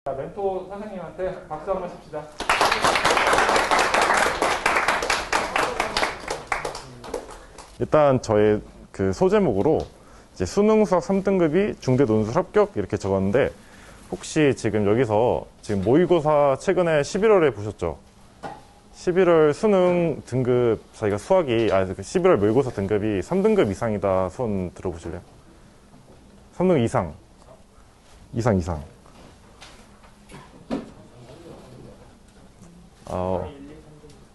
멘토 선생님한테 박수 한번 칩시다. 일단 저의 그 소제목으로 이제 수능 수학 3등급이 중대 논술 합격 이렇게 적었는데, 혹시 지금 여기서 지금 모의고사 최근에 11월에 보셨죠? 11월 수능 등급 저희가 수학이 11월 모의고사 등급이 3등급 이상이다. 손 들어보실래요? 3등급 이상.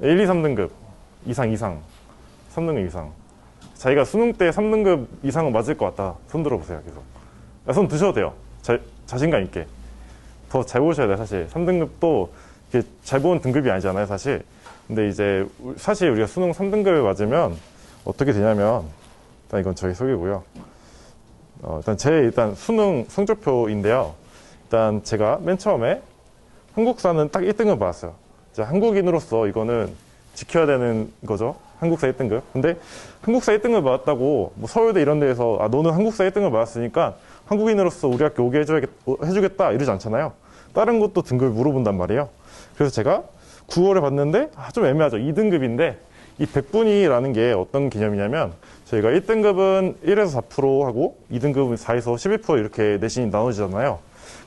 1, 2, 3등급 이상 3등급 이상. 자기가 수능 때 3등급 이상은 맞을 것 같다. 손 들어보세요. 계속 손 드셔도 돼요. 자신감 있게. 더 잘 보셔야 돼요. 사실 3등급도 잘 보는 등급이 아니잖아요, 사실. 근데 이제 사실 우리가 수능 3등급을 맞으면 어떻게 되냐면, 일단 이건 저희 소개고요. 일단 수능 성적표인데요. 일단 제가 맨 처음에 한국사는 딱 1등급 받았어요. 한국인으로서 이거는 지켜야 되는 거죠. 한국사 1등급. 근데 한국사 1등급 받았다고 뭐 서울대 이런 데에서 너는 한국사 1등급 받았으니까 한국인으로서 우리 학교 오게 해주겠다 이러지 않잖아요. 다른 것도 등급을 물어본단 말이에요. 그래서 제가 9월에 봤는데 좀 애매하죠. 2등급인데 이 백분위라는 게 어떤 개념이냐면, 저희가 1등급은 1에서 4% 하고 2등급은 4에서 11% 이렇게 내신이 나눠지잖아요.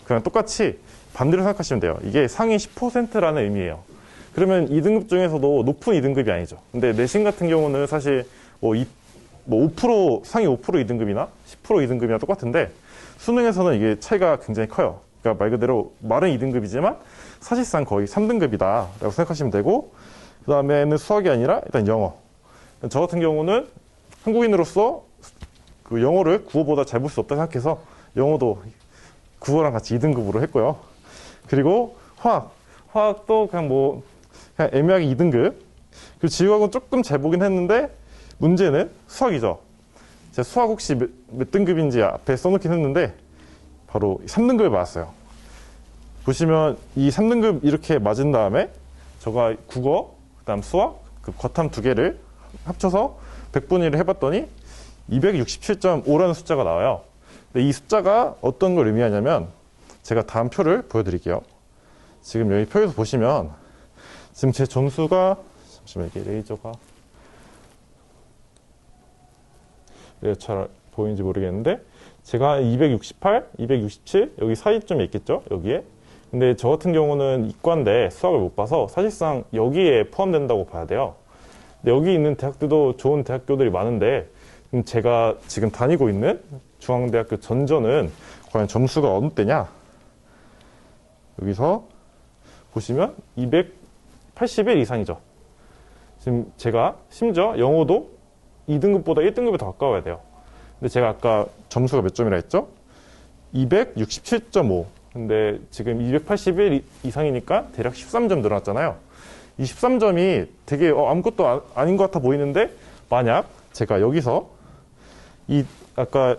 그냥 똑같이 반대로 생각하시면 돼요. 이게 상위 10%라는 의미예요. 그러면 2등급 중에서도 높은 2등급이 아니죠. 근데 내신 같은 경우는 사실 뭐 5%, 상위 5% 2등급이나 10% 2등급이나 똑같은데, 수능에서는 이게 차이가 굉장히 커요. 그러니까 말 그대로 말은 2등급이지만 사실상 거의 3등급이다 라고 생각하시면 되고, 그 다음에는 수학이 아니라 일단 영어. 저 같은 경우는 한국인으로서 그 영어를 국어보다 잘 볼 수 없다 생각해서 영어도 국어랑 같이 2등급으로 했고요. 그리고 화학도 그냥 애매하게 2등급. 그리고 지구학은 조금 잘 보긴 했는데 문제는 수학이죠. 제가 수학 혹시 몇 등급인지 앞에 써놓긴 했는데 바로 3등급을 맞았어요. 보시면 이 3등급 이렇게 맞은 다음에 제가 국어, 그 다음 수학, 그 과탐 두 개를 합쳐서 100분위를 해봤더니 267.5라는 숫자가 나와요. 근데 이 숫자가 어떤 걸 의미하냐면, 제가 다음 표를 보여드릴게요. 지금 여기 표에서 보시면 지금 제 점수가, 잠시만, 이게 레이저가 잘 보이는지 모르겠는데, 제가 268, 267 여기 사이점에 있겠죠? 여기에. 근데 저 같은 경우는 이과인데 수학을 못 봐서 사실상 여기에 포함된다고 봐야 돼요. 근데 여기 있는 대학들도 좋은 대학교들이 많은데, 제가 지금 다니고 있는 중앙대학교 전전은 과연 점수가 어느 때냐? 여기서 보시면 281 이상이죠. 지금 제가 심지어 영어도 2등급보다 1등급이 더 가까워야 돼요. 근데 제가 아까 점수가 몇 점이라 했죠? 267.5. 근데 지금 281 이상이니까 대략 13점 늘어났잖아요. 이 13점이 되게 아무것도 아닌 것 같아 보이는데, 만약 제가 여기서 아까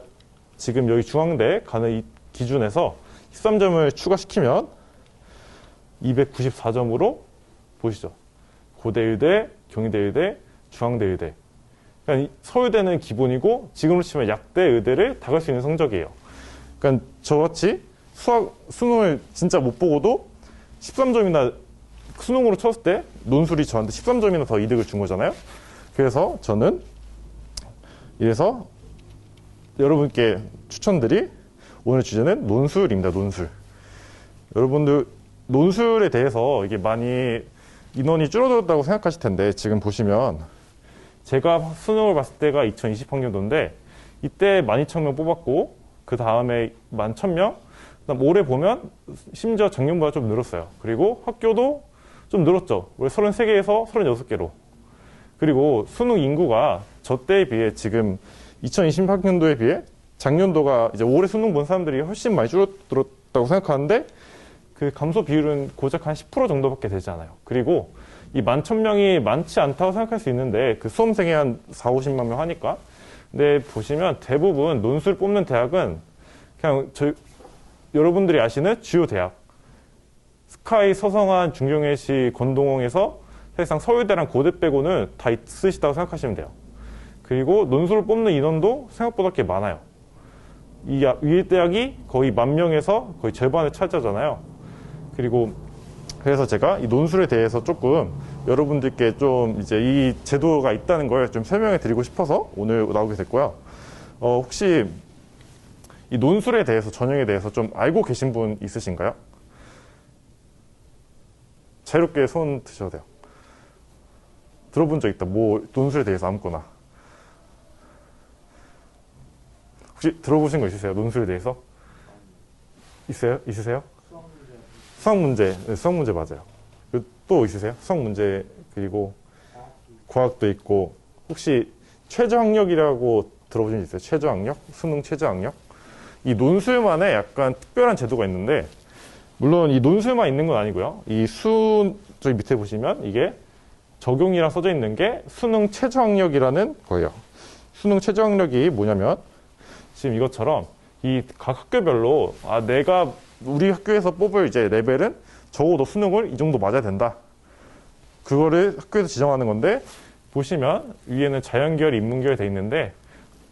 지금 여기 중앙대 가는 이 기준에서 13점을 추가시키면 294점으로 보시죠. 고대의대, 경희대의대, 중앙대의대. 그러니까 서울대는 기본이고 지금으로 치면 약대의대를 다 갈 수 있는 성적이에요. 그러니까 저같이 수능을 진짜 못 보고도 13점이나 수능으로 쳤을 때 논술이 저한테 13점이나 더 이득을 준 거잖아요. 그래서 저는 이래서 여러분께 추천드릴 오늘 주제는 논술입니다. 논술. 여러분들 논술에 대해서 이게 많이 인원이 줄어들었다고 생각하실 텐데, 지금 보시면 제가 수능을 봤을 때가 2020학년도인데 이때 12,000명 뽑았고, 그 다음에 11,000명, 그다음 올해 보면 심지어 작년보다 좀 늘었어요. 그리고 학교도 좀 늘었죠. 원래 33개에서 36개로. 그리고 수능 인구가 저 때에 비해 지금 2020학년도에 비해 작년도가 이제 올해 수능 본 사람들이 훨씬 많이 줄어들었다고 생각하는데, 그 감소 비율은 고작 한 10% 정도밖에 되지 않아요. 그리고 이 11,000명이 많지 않다고 생각할 수 있는데, 그 수험생이 한 4, 50만 명 하니까. 근데 보시면 대부분 논술 뽑는 대학은 그냥 여러분들이 아시는 주요 대학, 스카이, 서성한, 중경외시, 건동홍에서 사실상 서울대랑 고대 빼고는 다 있으시다고 생각하시면 돼요. 그리고 논술을 뽑는 인원도 생각보다 꽤 많아요. 이 위대 대학이 거의 10,000명에서 거의 절반을 차지하잖아요. 그리고 그래서 제가 이 논술에 대해서 조금 여러분들께 좀 이제 이 제도가 있다는 걸 좀 설명해 드리고 싶어서 오늘 나오게 됐고요. 혹시 이 논술에 대해서, 전형에 대해서 좀 알고 계신 분 있으신가요? 자유롭게 손 드셔도 돼요. 들어본 적 있다. 뭐 논술에 대해서 아무거나. 혹시 들어보신 거 있으세요? 논술에 대해서? 있으세요? 수학 문제. 네, 수학 문제 맞아요. 또 있으세요? 수학 문제, 그리고 과학도 있고. 혹시 최저학력이라고 들어보신 적 있어요? 최저학력? 수능 최저학력? 이 논술만의 약간 특별한 제도가 있는데, 물론 이 논술만 있는 건 아니고요. 저기 밑에 보시면 이게 적용이랑 써져 있는 게 수능 최저학력이라는 거예요. 수능 최저학력이 뭐냐면 지금 이것처럼 이 각 학교별로 우리 학교에서 뽑을 이제 레벨은 적어도 수능을 이 정도 맞아야 된다. 그거를 학교에서 지정하는 건데, 보시면 위에는 자연계열, 인문계열 돼 있는데,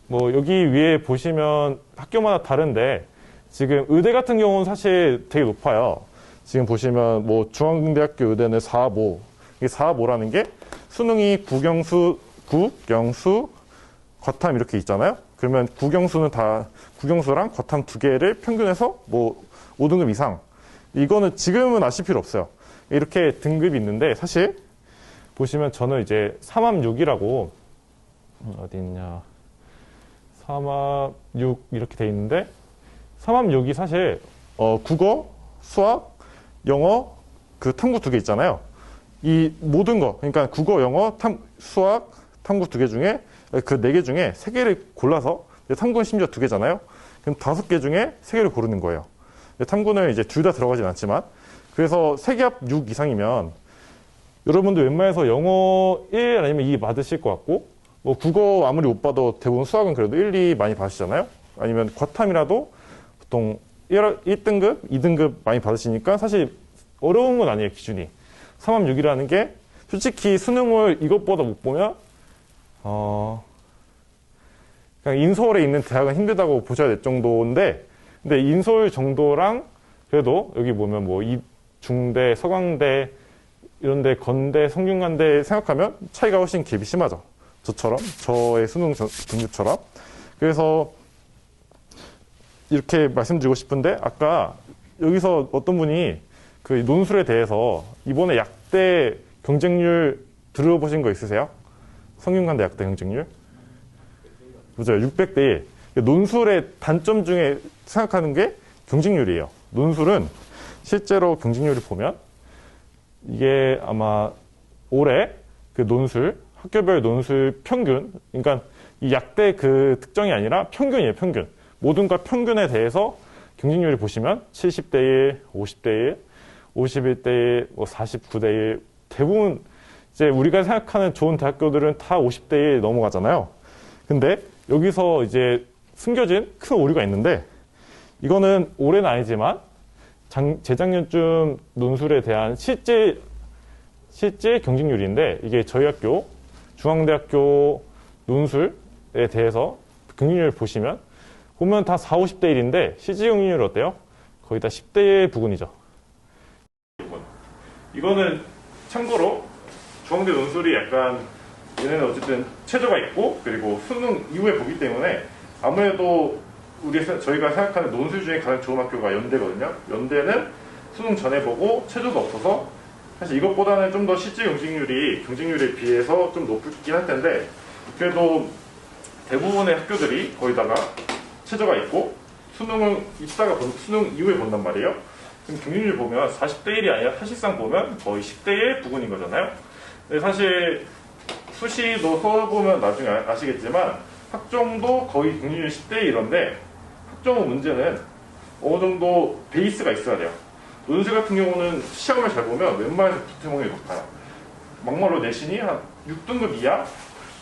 뭐 여기 위에 보시면 학교마다 다른데, 지금 의대 같은 경우는 사실 되게 높아요. 지금 보시면 뭐 중앙대학교 의대는 4.5. 이게 4.5라는 게 수능이 국영수, 과탐 이렇게 있잖아요. 그러면 국영수랑 과탐 두 개를 평균해서 뭐 5등급 이상. 이거는 지금은 아실 필요 없어요. 이렇게 등급이 있는데, 사실 보시면 저는 이제 3합6이라고 어디 있냐, 3합6 이렇게 돼 있는데, 3합6이 사실 국어, 수학, 영어, 그 탐구 두 개 있잖아요. 이 모든 거, 그러니까 국어, 영어, 수학, 탐구 두 개 중에 그 네 개 중에 세 개를 골라서, 탐구는 심지어 두 개잖아요. 그럼 5개 중에 세 개를 고르는 거예요. 탐구는 이제 둘 다 들어가진 않지만, 그래서 세계합 6 이상이면 여러분들 웬만해서 영어 1 아니면 2 받으실 것 같고, 뭐 국어 아무리 못 봐도 대부분 수학은 그래도 1, 2 많이 받으시잖아요. 아니면 과탐이라도 보통 1등급, 2등급 많이 받으시니까 사실 어려운 건 아니에요, 기준이. 3합 6이라는 게 솔직히 수능을 이것보다 못 보면 그냥 인서울에 있는 대학은 힘들다고 보셔야 될 정도인데, 근데 인서울 정도랑 그래도 여기 보면 뭐 중대, 서강대 이런데, 건대, 성균관대 생각하면 차이가 훨씬 갭이 심하죠. 저의 수능 등급처럼. 그래서 이렇게 말씀드리고 싶은데, 아까 여기서 어떤 분이 그 논술에 대해서 이번에 약대 경쟁률 들어보신 거 있으세요? 성균관대 약대 경쟁률? 맞아요. 600대 1. 논술의 단점 중에 생각하는 게 경쟁률이에요. 논술은 실제로 경쟁률을 보면 이게 아마 올해 그 논술, 학교별 논술 평균, 그러니까 이 약대 그 특정이 아니라 평균이에요, 평균. 모든 과 평균에 대해서 경쟁률을 보시면 70대 1, 50대 1, 51대 1, 뭐 49대 1, 대부분 이제 우리가 생각하는 좋은 대학교들은 다 50대 1 넘어가잖아요. 근데 여기서 이제 숨겨진 큰 오류가 있는데, 이거는 올해는 아니지만 재작년쯤 논술에 대한 실제 경쟁률인데, 이게 저희 학교 중앙대학교 논술에 대해서 경쟁률을 보면 다 4, 50대 1인데 실제 경쟁률이 어때요? 거의 다 10대 1 부근이죠. 이거는 참고로 중앙대 논술이 약간 얘네는 어쨌든 최저가 있고, 그리고 수능 이후에 보기 때문에 아무래도 저희가 생각하는 논술 중에 가장 좋은 학교가 연대거든요. 연대는 수능 전에 보고 최저도 없어서 사실 이것보다는 좀 더 실제 경쟁률에 비해서 좀 높긴 할 텐데, 그래도 대부분의 학교들이 거기다가 최저가 있고 수능 이후에 본단 말이에요. 그럼 경쟁률 보면 40대 1이 아니라 사실상 보면 거의 10대 1 부근인 거잖아요. 근데 사실 수시도 써보면 나중에 아시겠지만 학종도 거의 경쟁률 10대 1 이런데, 학종 문제는 어느 정도 베이스가 있어야 돼요. 논술 같은 경우는 시험을 잘 보면 웬만해서 붙을 확률이 높아요. 막말로 내신이 한 6등급 이하,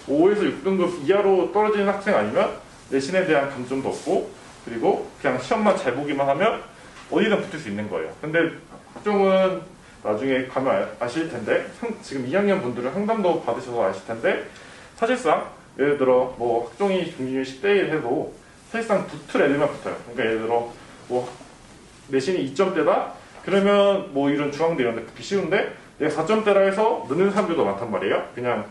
5에서 6등급 이하로 떨어지는 학생 아니면 내신에 대한 감점도 없고, 그리고 그냥 시험만 잘 보기만 하면 어디든 붙을 수 있는 거예요. 근데 학종은 나중에 가면 아실 텐데, 지금 2학년 분들은 상담도 받으셔서 아실 텐데, 사실상 예를 들어 뭐 학종이 경쟁률 10대 1 해도 사실상 붙을 애들만 붙어요. 그러니까 예를 들어 뭐 내신이 2점대다, 그러면 뭐 이런 중앙대 이런 데 듣기 쉬운데 내가 4점대라 해서 넣는 사람들도 많단 말이에요. 그냥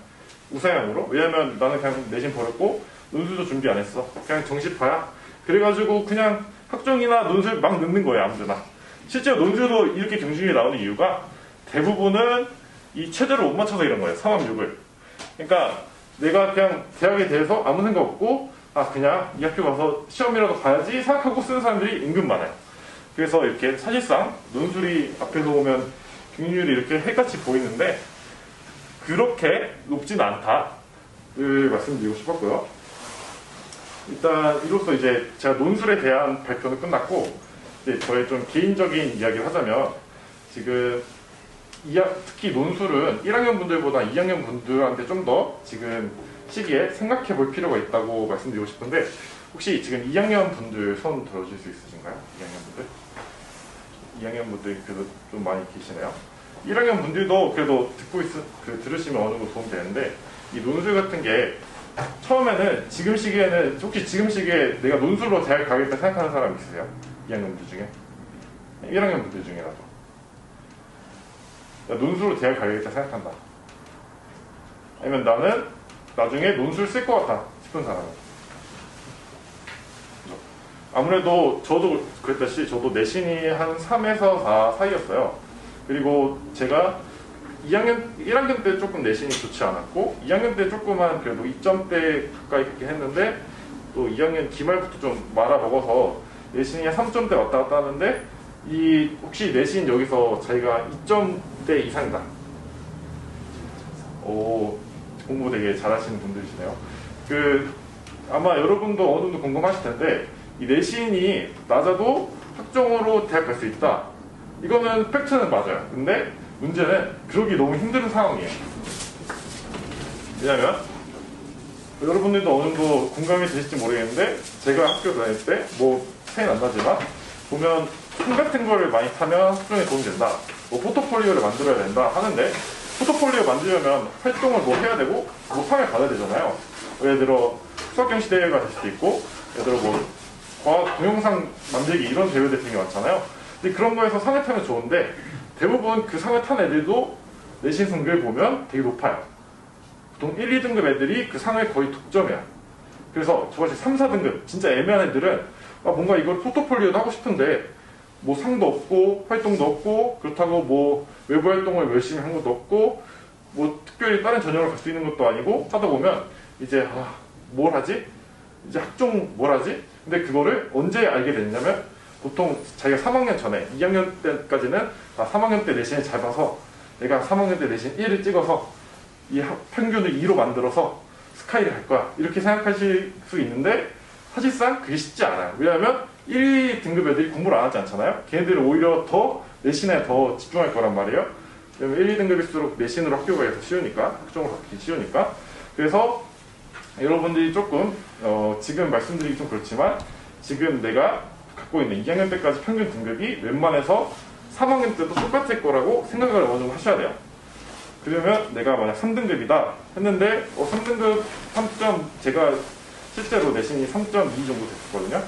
우사양으로. 왜냐면 나는 그냥 내신 버렸고 논술도 준비 안 했어. 그냥 정시파야. 그래가지고 그냥 학종이나 논술 막 넣는 거예요. 아무데나. 실제로 논술도 이렇게 경중이 나오는 이유가 대부분은 이 체제를 못 맞춰서 이런 거예요. 3학육을. 그러니까 내가 그냥 대학에 대해서 아무 생각 없고 그냥 이 학교 가서 시험이라도 봐야지 생각하고 쓰는 사람들이 은근 많아요. 그래서 이렇게 사실상 논술이 앞에서 보면 경쟁률이 이렇게 해같이 보이는데 그렇게 높진 않다를 말씀드리고 싶었고요. 일단 이로써 이제 제가 논술에 대한 발표는 끝났고 이제 저의 좀 개인적인 이야기를 하자면 지금 특히 논술은 1학년 분들보다 2학년 분들한테 좀 더 지금 시기에 생각해 볼 필요가 있다고 말씀드리고 싶은데 혹시 지금 2학년 분들 손 들어주실 수 있으신가요? 2학년 분들 그래도 좀 많이 계시네요. 1학년 분들도 그래도 들으시면 어느 정도 도움 되는데 이 논술 같은 게 처음에는 지금 시기에는 혹시 지금 시기에 내가 논술로 대학 가겠다 생각하는 사람 있으세요? 2학년 분들 중에? 1학년 분들 중에라도 논술로 대학 가겠다 생각한다. 아니면 나는 나중에 논술 쓸 것 같아 싶은 사람은. 아무래도 저도 그랬다시피 저도 내신이 한 3에서 4 사이였어요. 그리고 제가 1학년 때 조금 내신이 좋지 않았고 2학년 때 조금만 그래도 2점대 가까이 있긴 했는데 또 2학년 기말부터 좀 말아먹어서 내신이 3점대 왔다 갔다 하는데 혹시 내신 여기서 자기가 2점대 이상이다. 공부 되게 잘하시는 분들이시네요. 아마 여러분도 어느 정도 궁금하실 텐데 이 내신이 낮아도 학종으로 대학 갈 수 있다. 이거는 팩트는 맞아요. 근데 문제는 그러기 너무 힘든 상황이에요. 왜냐면 여러분들도 어느 정도 공감이 되실지 모르겠는데 제가 학교 다닐 때 뭐 차이는 안 나지만 보면 상 같은 거를 많이 타면 학종에 도움이 된다. 뭐 포트폴리오를 만들어야 된다 하는데 포트폴리오 만들려면 활동을 뭐 해야 되고 뭐 상을 받아야 되잖아요. 예를 들어 수학경시 대회가 될 수도 있고 예를 들어 뭐 과학 동영상 만들기 이런 대회들 되게 많잖아요. 근데 그런 거에서 상을 타면 좋은데 대부분 그 상을 탄 애들도 내신 성적을 보면 되게 높아요. 보통 1, 2등급 애들이 그 상을 거의 독점해요. 그래서 저같이 3, 4등급 진짜 애매한 애들은 뭔가 이걸 포트폴리오도 하고 싶은데 뭐 상도 없고 활동도 없고 그렇다고 뭐 외부 활동을 열심히 한 것도 없고 뭐 특별히 다른 전형을 갈 수 있는 것도 아니고 하다 보면 이제 뭘 하지? 이제 학종 뭘 하지? 근데 그거를 언제 알게 됐냐면 보통 자기가 3학년 전에 2학년 때까지는 3학년 때 내신을 잘 봐서 내가 3학년 때 내신 1을 찍어서 이 평균을 2로 만들어서 스카이를 갈 거야 이렇게 생각하실 수 있는데 사실상 그게 쉽지 않아요. 왜냐하면 1, 2등급 애들이 공부를 안 하지 않잖아요. 걔네들은 오히려 더 내신에 더 집중할 거란 말이에요. 왜냐면 1, 2등급일수록 내신으로 학교 가기 더 쉬우니까 학종을 받기 쉬우니까. 그래서 여러분들이 조금 지금 말씀드리기 좀 그렇지만 지금 내가 갖고 있는 2학년 때까지 평균 등급이 웬만해서 3학년 때도 똑같을 거라고 생각을 어느 정도 하셔야 돼요. 그러면 내가 만약 3등급이다 했는데 3등급 3점 제가 실제로 내신이 3.2 정도 됐거든요.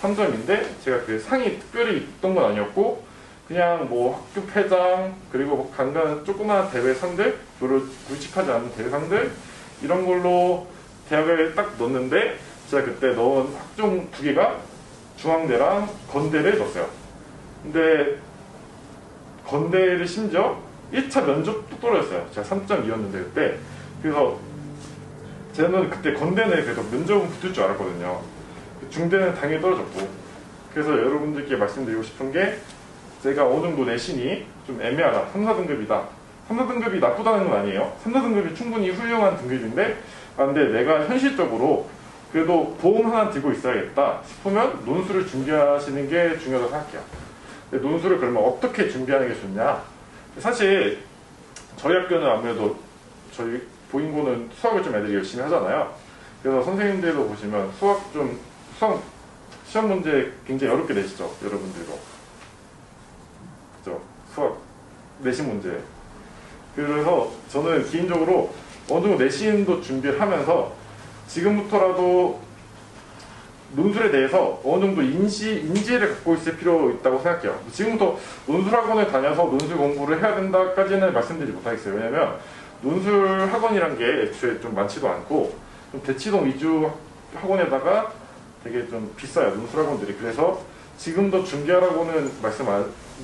3점인데 제가 그 상이 특별히 있던 건 아니었고 그냥 뭐 학교 패장 그리고 뭐 간간 조그마한 대회 상들 별로 굵직하지 않은 대회 상들 이런 걸로 대학을 딱 넣었는데 제가 그때 넣은 학종 2개가 중앙대랑 건대를 넣었어요. 근데 건대를 심지어 1차 면접도 떨어졌어요. 제가 3.2였는데 그때. 그래서 저는 그때 건대는 그래도 면접은 붙을 줄 알았거든요. 중대는 당연히 떨어졌고. 그래서 여러분들께 말씀드리고 싶은 게 제가 어느 정도 내신이 좀 애매하다. 3, 4등급이다. 3, 4등급이 나쁘다는 건 아니에요. 3, 4등급이 충분히 훌륭한 등급인데 근데 내가 현실적으로 그래도 보험 하나 들고 있어야겠다 싶으면 논술을 준비하시는 게 중요하다고 생각해요. 근데 논술을 그러면 어떻게 준비하는 게 좋냐? 사실 저희 학교는 아무래도 저희 보인고는 수학을 좀 애들이 열심히 하잖아요. 그래서 선생님들도 보시면 수학 시험 문제 굉장히 어렵게 내시죠, 여러분들도. 그죠? 수학 내신 문제. 그래서 저는 개인적으로 어느 정도 내신도 준비를 하면서 지금부터라도 논술에 대해서 어느 정도 인지를 갖고 있을 필요 있다고 생각해요. 지금부터 논술 학원을 다녀서 논술 공부를 해야 된다까지는 말씀드리지 못하겠어요. 왜냐면 논술 학원이란 게 애초에 좀 많지도 않고 좀 대치동 위주 학원에다가 되게 좀 비싸요. 논술 학원들이. 그래서 지금도 준비하라고는 말씀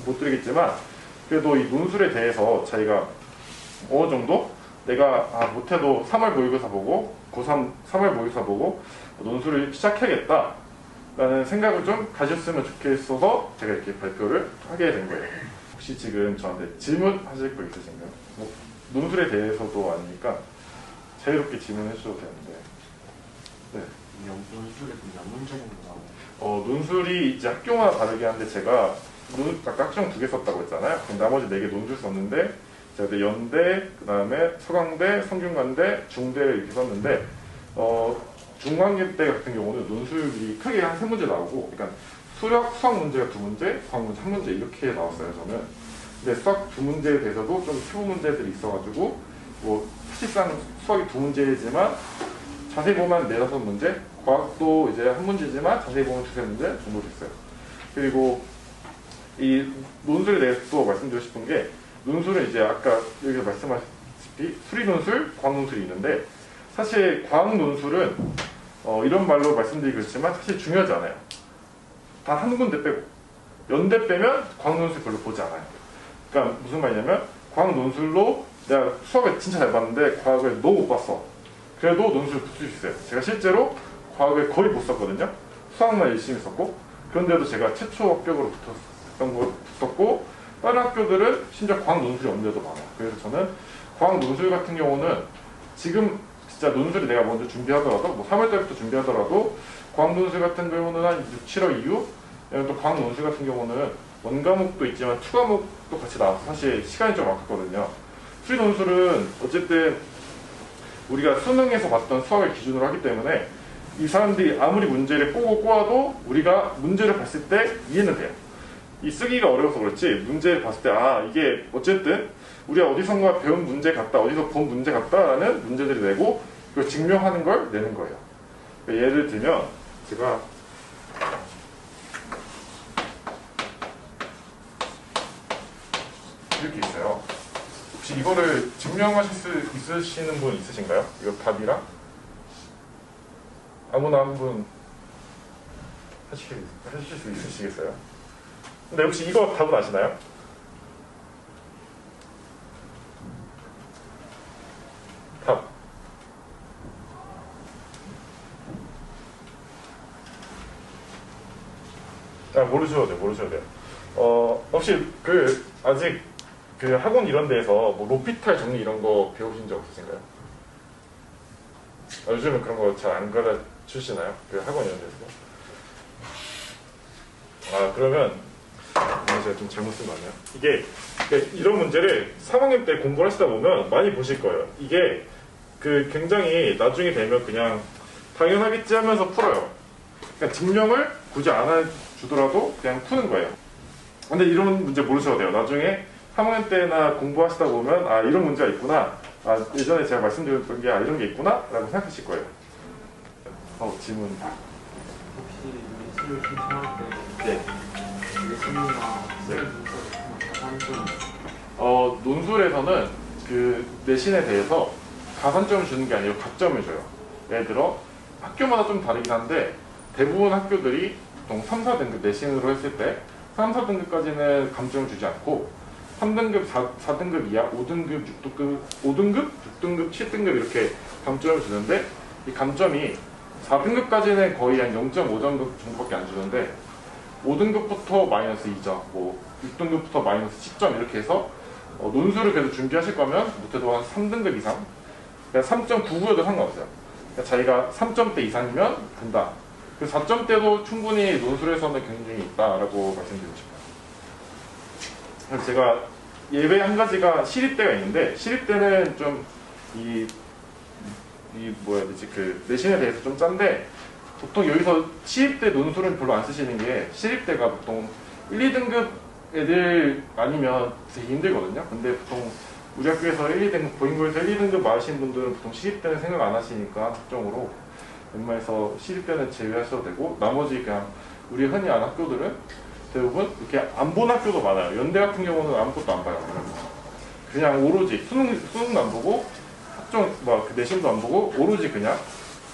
못 드리겠지만 그래도 이 논술에 대해서 자기가 어느 정도 내가 못해도 3월 모의고사 보고 고3 3월 모의고사 보고 논술을 시작해야겠다 라는 생각을 좀 가졌으면 좋겠어서 제가 이렇게 발표를 하게 된 거예요. 혹시 지금 저한테 질문하실 거 있으신가요? 뭐 논술에 대해서도 아니니까 자유롭게 질문해 주셔도 되는데. 네. 논술에 몇 문제 정도 나오나요? 논술이 이제 학교마다 다르긴 한데 제가 아까 학종 2개 썼다고 했잖아요. 그럼 나머지 4개 논술 썼는데 제가 연대, 그 다음에 서강대, 성균관대, 중대를 이렇게 썼는데 중간계 때 같은 경우는 논술이 크게 한 3문제 나오고 그러니까 수학 문제가 2문제, 과학 문제 1문제 이렇게 나왔어요 저는. 근데 수학 2문제에 대해서도 좀 표본 문제들이 있어가지고 뭐 사실상 수학이 2문제이지만 자세히 보면 4, 5문제, 과학도 이제 1문제지만 자세히 보면 2, 3문제 정도 됐어요. 그리고 이 논술에 대해서 또 말씀드리고 싶은 게 논술은 이제 아까 여기서 말씀하셨다시피 수리 논술, 과학 논술이 있는데 사실 과학 논술은 이런 말로 말씀드리기 그렇지만 사실 중요하지 않아요. 단 한 군데 빼고 연대 빼면 과학 논술 별로 보지 않아요. 그러니까 무슨 말이냐면 과학 논술로 내가 수학을 진짜 잘 봤는데 과학을 너무 못 봤어. 그래도 논술을 붙일 수 있어요. 제가 실제로 과학을 거의 못 썼거든요. 수학만 열심히 썼고 그런데도 제가 최초 합격으로 붙었고 다른 학교들은 심지어 과학 논술이 없는 데도 많아요. 그래서 저는 과학 논술 같은 경우는 지금 진짜 논술이 내가 먼저 준비하더라도 뭐 3월 달부터 준비하더라도 과학 논술 같은 경우는 한 6, 7월 이후 또 과학 논술 같은 경우는 원과목도 있지만 투과목도 같이 나와서 사실 시간이 좀 아깝거든요. 수리 논술은 어쨌든 우리가 수능에서 봤던 수학을 기준으로 하기 때문에 이 사람들이 아무리 문제를 꼬아도 우리가 문제를 봤을 때 이해는 돼요. 이 쓰기가 어려워서 그렇지 문제를 봤을 때 이게 어쨌든 우리가 어디선가 배운 문제 같다, 어디서 본 문제 같다라는 문제들이 내고 그걸 증명하는 걸 내는 거예요. 그러니까 예를 들면 제가 이렇게 있어요. 혹시 이거를 증명하실 수 있으시는 분 있으신가요? 이거 답이랑? 아무나 한 분 하실 수 있으시겠어요? 근데 혹시 이거 답은 아시나요? 답. 모르셔도 돼요. 혹시 아직 학원 이런 데에서 뭐 로피탈 정리 이런 거 배우신 적 없으신가요? 요즘은 그런 거 잘 안 가르치시나요? 학원 이런 데서? 그러면 제가 좀 잘못 쓴 거 아니에요? 이게 이런 문제를 3학년 때 공부를 하시다 보면 많이 보실 거예요. 이게 굉장히 나중에 되면 그냥 당연하겠지 하면서 풀어요. 그러니까 증명을 굳이 안 해주더라도 그냥 푸는 거예요. 근데 이런 문제 모르셔도 돼요. 나중에 3학년 때나 공부하시다 보면 이런 문제가 있구나. 예전에 제가 말씀드렸던 게 이런 게 있구나 라고 생각하실 거예요. 질문. 혹시 논술을 신청할 때 네. 예술이나 네. 가산점 논술에서는 내신에 대해서 가산점을 주는 게 아니고 각점을 줘요. 예를 들어 학교마다 좀 다르긴 한데 대부분 학교들이 보통 3, 4등급 내신으로 했을 때 3, 4등급까지는 감점을 주지 않고 3등급, 4등급 이하, 5등급, 6등급, 7등급 이렇게 감점을 주는데 이 감점이 4등급까지는 거의 한 0.5점 정도밖에 안 주는데 5등급부터 마이너스 2점, 뭐 6등급부터 마이너스 10점 이렇게 해서 논술을 계속 준비하실 거면 못해도 한 3등급 이상, 그냥 3.99여도 상관없어요. 그러니까 자기가 3점대 이상이면 된다. 그 4점대도 충분히 논술에서는 경쟁이 있다라고 말씀드리고 싶어요. 그래서 제가 예외 한 가지가 시립대가 있는데 시립대는 좀 뭐야 되지 내신에 대해서 좀 짠데 보통 여기서 시립대 논술은 별로 안 쓰시는 게 시립대가 보통 1, 2등급 애들 아니면 되게 힘들거든요. 근데 보통 우리 학교에서 1, 2등급 보잉고에서 1, 2등급 맞으신 분들은 보통 시립대는 생각 안 하시니까 특정으로 웬만해서 시립 때는 제외하셔도 되고 나머지 그냥 우리 흔히 아는 학교들은 대부분 이렇게 안 본 학교도 많아요. 연대 같은 경우는 아무것도 안 봐요. 그냥 오로지 수능도 안 보고 학종 그 내신도 안 보고 오로지 그냥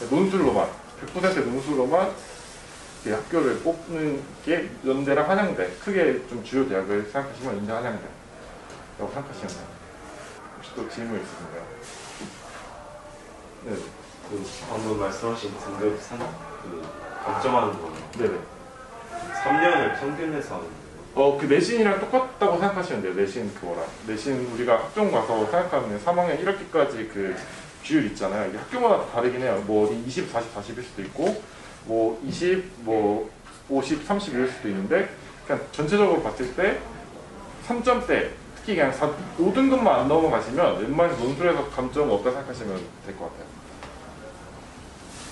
논술로만 100% 논술로만 학교를 뽑는 게 연대랑 한양대 크게 좀 주요 대학을 생각하시면 연대 한양대라고 생각하시면 돼요. 혹시 또 질문 있으신가요? 네. 그 방금 말씀하신 등급 감점하는 거 네네. 3년을 평균해서 하는 거예요? 그 내신이랑 똑같다고 생각하시면 돼요. 내신 그거랑. 내신 우리가 학종 가서 생각하면 3학년 1학기까지 그 비율 있잖아요. 이게 학교마다 다르긴 해요. 뭐 어디 20, 40, 40일 수도 있고 뭐 20, 뭐 50, 30일 수도 있는데 그냥 전체적으로 봤을 때 3점대 특히 그냥 5등급만 안 넘어가시면 웬만해서 논술에서 감점 없다 생각하시면 될 것 같아요.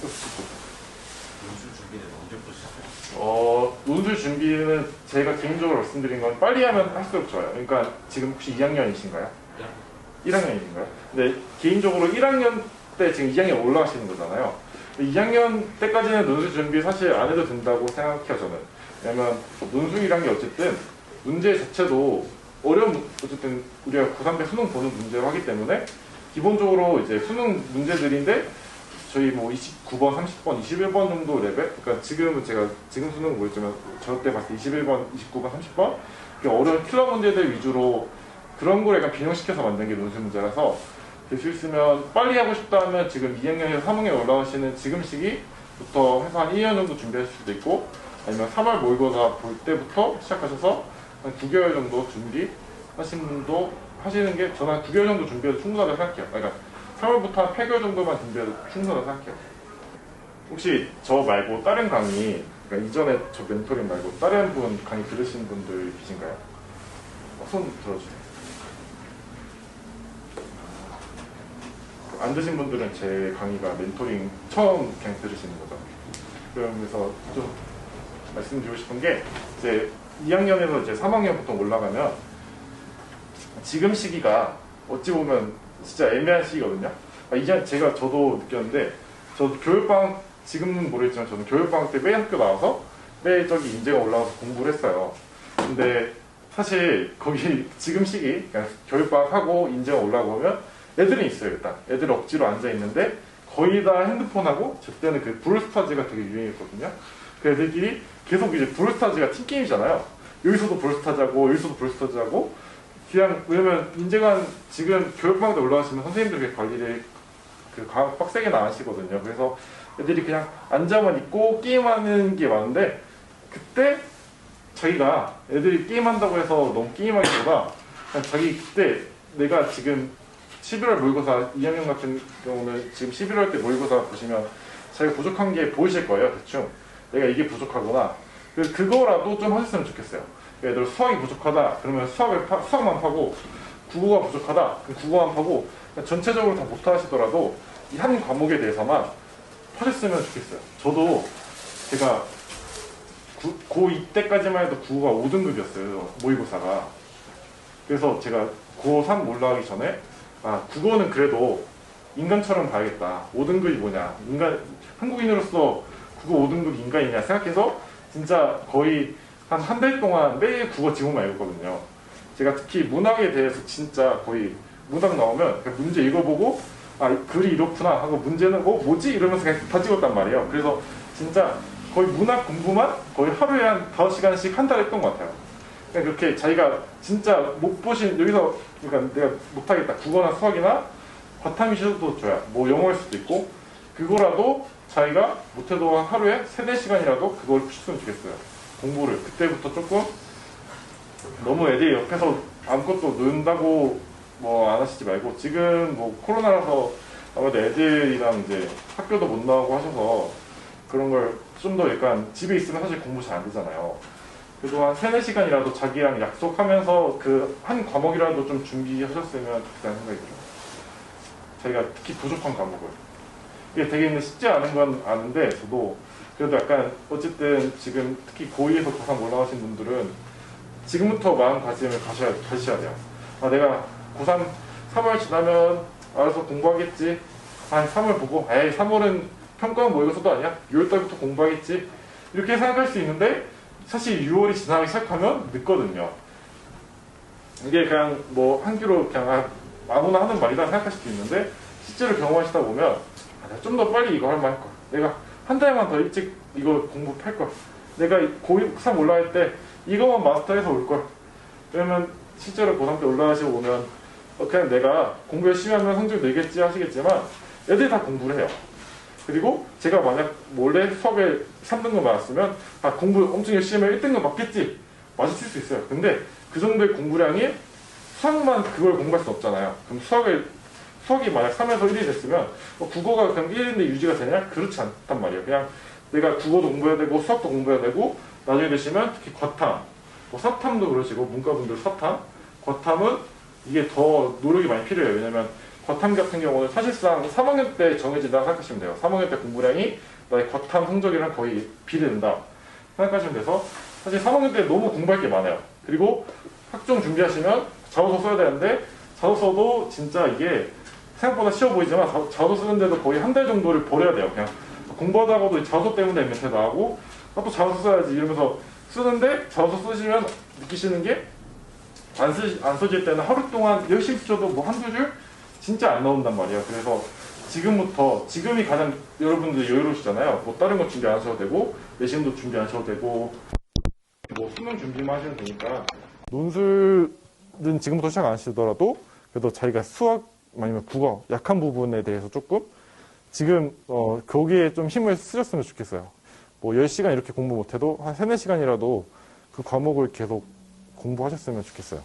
논술 준비는 언제부터 시작해요? 논술 준비는 제가 개인적으로 말씀드린 건 빨리 하면 할수록 좋아요. 그러니까 지금 혹시 2학년이신가요? 1학년이신가요? 근데 개인적으로 1학년 때 지금 2학년 올라가시는 거잖아요. 2학년 때까지는 논술 준비 사실 안 해도 된다고 생각해요, 저는. 왜냐면 논술이란 게 어쨌든 문제 자체도 어쨌든 우리가 고3 때 수능 보는 문제로 하기 때문에 기본적으로 이제 수능 문제들인데 저희 뭐 29번, 30번, 21번 정도 레벨? 그러니까 지금은 제가 지금 수능은 모르겠지만 저 때 봤을 때 21번, 29번, 30번 어려운 킬러 문제들 위주로 그런 걸 약간 균형시켜서 만든 게 논술 문제라서 될 수 있으면 빨리 하고 싶다 하면 지금 2학년에서 3학년에 올라가시는 지금 시기부터 해서 한 1년 정도 준비하실 수도 있고 아니면 3월 모의고사 볼 때부터 시작하셔서 한 9개월 정도 준비하시는 분도 하시는 게 저는 한 9개월 정도 준비해도 충분하다고 생각해요. 그러니까 3월부터 한 8개월 정도만 준비해도 충분하다고 생각해요. 혹시 저 말고 다른 강의, 그러니까 이전에 저 멘토링 말고 다른 분 강의 들으신 분들 계신가요? 손 들어주세요. 안 드신 분들은 제 강의가 멘토링 처음 그냥 들으시는 거죠. 그러면서 좀 말씀드리고 싶은 게 이제 2학년에서 이제 3학년부터 올라가면 지금 시기가 어찌 보면 진짜 애매한 시기거든요. 이제 저도 느꼈는데 저도 교육방학 지금은 모르겠지만 저는 교육방학 때 매일 학교 나와서 매일 저기 인재가 올라와서 공부를 했어요. 근데 사실 거기 지금 시기 그냥 교육방학하고 인재가 올라오면 애들이 있어요. 일단 애들 억지로 앉아 있는데 거의 다 핸드폰하고 저 때는 그 브롤스타즈가 되게 유행했거든요. 그 애들끼리 계속 이제 브롤스타즈가 팀게임이잖아요. 여기서도 브롤스타즈 하고 여기서도 브롤스타즈 하고 그냥 왜냐면 인재가 지금 교육방학 때 올라가시면 선생님들 관리를 빡세게 안 하시거든요. 그래서 애들이 그냥 앉아만 있고 게임하는 게 많은데 그때 자기가 애들이 게임한다고 해서 너무 게임하기보다 그냥 자기 그때 내가 지금 11월 모의고사 2학년 같은 경우는 지금 11월 때 모의고사 보시면 자기가 부족한 게 보이실 거예요. 대충 내가 이게 부족하구나. 그거라도 좀 하셨으면 좋겠어요. 예를 들어 수학이 부족하다 그러면 수학만 파고 국어가 부족하다 그럼 국어만 파고 전체적으로 다 못하시더라도 이 한 과목에 대해서만 하셨으면 좋겠어요. 저도 제가 고2 때까지만 해도 국어가 5등급이었어요. 모의고사가. 그래서 제가 고3 올라가기 전에 국어는 그래도 인간처럼 봐야겠다. 5등급이 뭐냐. 한국인으로서 국어 5등급 인간이냐 생각해서 진짜 거의 한 달 동안 매일 국어 지문만 읽었거든요. 제가 특히 문학에 대해서 진짜 거의 문학 나오면 문제 읽어보고 글이 이렇구나 하고 문제는 뭐지? 이러면서 그냥 다 찍었단 말이에요. 그래서 진짜 거의 문학 공부만 거의 하루에 한 5시간씩 한 달 했던 것 같아요. 그냥 그렇게 자기가 진짜 못 보신 여기서 그러니까 내가 못하겠다. 국어나 수학이나 바탕이 쉬어도 줘야 뭐 영어일 수도 있고 그거라도 자기가 못해도 하루에 3-4시간이라도 그걸 푸셨으면 좋겠어요. 공부를 그때부터 조금 너무 애들이 옆에서 아무것도 논다고 뭐 안 하시지 말고 지금 뭐 코로나라서 아무래도 애들이랑 이제 학교도 못 나오고 하셔서 그런 걸 좀 더 약간 집에 있으면 사실 공부 잘 안 되잖아요. 그래도 한 3-4시간이라도 자기랑 약속하면서 그 한 과목이라도 좀 준비하셨으면 좋겠다는 생각이 들어요. 자기가 특히 부족한 과목을. 이게 되게 쉽지 않은 건 아는데 저도 그래도 약간 어쨌든 지금 특히 고2에서 고3 올라가신 분들은 지금부터 마음가짐을 가셔야 돼요. 내가 고3 3월 지나면 알아서 공부하겠지. 한 3월 보고 3월은 평가는 뭐 이것도 아니야? 6월달부터 공부하겠지. 이렇게 생각할 수 있는데 사실 6월이 지나기 시작하면 늦거든요. 이게 그냥 뭐 한규로 그냥 아무나 하는 말이다 생각할 수도 있는데 실제로 경험하시다 보면 좀 더 빨리 이거 할 만 할 거야. 내가 한 달만 더 일찍 이거 공부할 거야. 내가 고3 올라갈 때 이거만 마스터해서 올 거야. 그러면 실제로 고3 때 올라가시고 오면 그냥 내가 공부 열심히 하면 성적 늘겠지 하시겠지만 애들이 다 공부를 해요. 그리고 제가 만약 몰래 수학에 3등급 맞았으면 공부 엄청 열심히 하면 1등급 맞겠지. 맞으실 수 있어요. 근데 그 정도의 공부량이 수학만 그걸 공부할 수 없잖아요. 그럼 수학이 만약 3에서 1이 됐으면 국어가 그럼 1인데 유지가 되냐? 그렇지 않단 말이에요. 그냥 내가 국어도 공부해야 되고 수학도 공부해야 되고 나중에 되시면 특히 과탐, 뭐 사탐도 그러시고 문과분들 사탐, 과탐은 이게 더 노력이 많이 필요해요. 왜냐면 과탐 같은 경우는 사실상 3학년 때 정해진다고 생각하시면 돼요. 3학년 때 공부량이 나의 과탐 성적이랑 거의 비례된다 생각하시면 돼서 사실 3학년 때 너무 공부할 게 많아요. 그리고 학종 준비하시면 자소서 써야 되는데 자소서도 진짜 이게 생각보다 쉬워 보이지만 자소서 쓰는데도 거의 한 달 정도를 버려야 돼요. 그냥 공부하다가도 자소서 때문에 멘트 나가고 또 자소서 써야지 이러면서 쓰는데 자소서 쓰시면 느끼시는 게 안 써질 때는 하루 동안 열심히 써도 뭐 한두 줄 진짜 안 나온단 말이에요. 그래서 지금이 가장 여러분들 여유로우시잖아요. 뭐 다른 거 준비 안 하셔도 되고 내신도 준비 안 하셔도 되고 뭐 수능 준비만 하시면 되니까 논술은 지금부터 시작 안 하시더라도 그래도 자기가 수학 아니면 국어 약한 부분에 대해서 조금 지금 거기에 좀 힘을 쓰셨으면 좋겠어요. 뭐 10시간 이렇게 공부 못해도 한 3, 4시간이라도 그 과목을 계속 공부하셨으면 좋겠어요.